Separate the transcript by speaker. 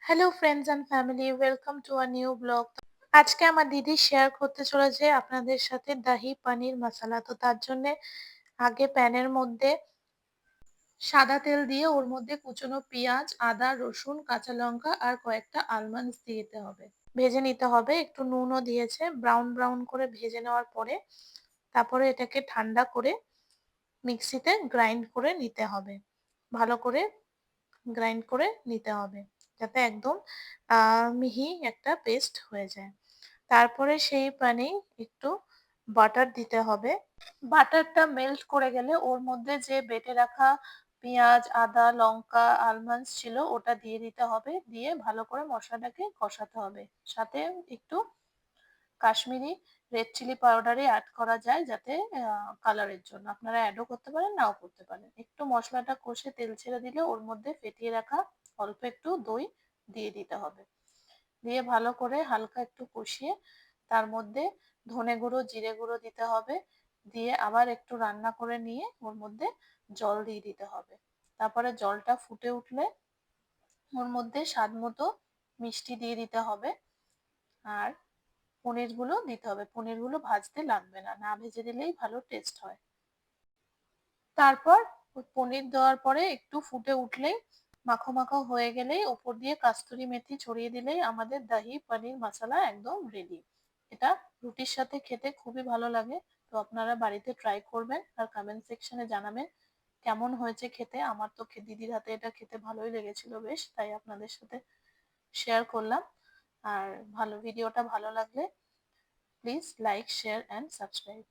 Speaker 1: Hello friends and family, welcome to a new blog. আজকে আমার দিদি শেয়ার করতে চলেছে আপনাদের সাথে দাহি পানির মশলা। তো তার জন্যে আগে প্যানের মধ্যে সাদা তেল দিয়ে ওর মধ্যে কুচনো পেঁয়াজ, আদা, রসুন, কাঁচা লঙ্কা আর কয়েকটা আলমন্ডস দিতে হবে, ভেজে নিতে হবে। একটু নুনও দিয়েছে। ব্রাউন ব্রাউন করে ভেজে নেওয়ার পরে তারপরে এটাকে ঠান্ডা করে মিক্সিতে গ্রাইন্ড করে নিতে হবে। ভালো করে গ্রাইন্ড করে নিতে হবে যাতে একদম মিহি একটা পেস্ট হয়ে যায়। তারপরে সেই প্যানেই একটু বাটার দিতে হবে। বাটারটা মেল্ট করে গেলে ওর মধ্যে যে বেটে রাখা পেঁয়াজ, আদা, লঙ্কা, আলমন্ডস ছিল ওটা দিয়ে দিতে হবে। দিয়ে ভালো করে মশলাটাকে কষাতে হবে। সাথে একটু কাশ্মীরি রেড চিলি পাউডারে অ্যাড করা যায় যাতে কালারের জন্য। আপনারা অ্যাডও করতে পারেন, নাও করতে পারেন। একটু মশলাটা কষে তেল ছেড়ে দিলে ওর মধ্যে ফেটিয়ে রাখা অল্প একটু দই দিয়ে দিতে হবে। দিয়ে ভালো করে হালকা একটু কষিয়ে তার মধ্যে ধনে গুঁড়ো, জিরে গুঁড়ো দিতে হবে। দিয়ে আবার একটু রান্না করে নিয়ে ওর মধ্যে জল দিয়ে দিতে হবে। তারপরে জলটা ফুটে উঠলে ওর মধ্যে স্বাদ মতো মিষ্টি দিয়ে দিতে হবে। আর পনিরগুলো দিতে হবে। পনিরগুলো ভাজতে লাগবে না, না ভেজে দিলেই ভালো টেস্ট হয়। তারপর পনির দেওয়ার পরে একটু ফুটে উঠলেই মাখো মাখো হয়ে গেলেই ওপর দিয়ে কাস্তুরি মেথি ছড়িয়ে দিলেই আমাদের দাহি পনির মশলা একদম রেডি। এটা রুটির সাথে খেতে খুবই ভালো লাগে। তো আপনারা বাড়িতে ট্রাই করবেন আর কমেন্ট সেকশনে জানাবেন কেমন হয়েছে খেতে। আমার তো দিদির হাতে এটা খেতে ভালোই লেগেছিল বেশ, তাই আপনাদের সাথে শেয়ার করলাম। আর ভিডিওটা ভালো লাগলে please like, share and subscribe.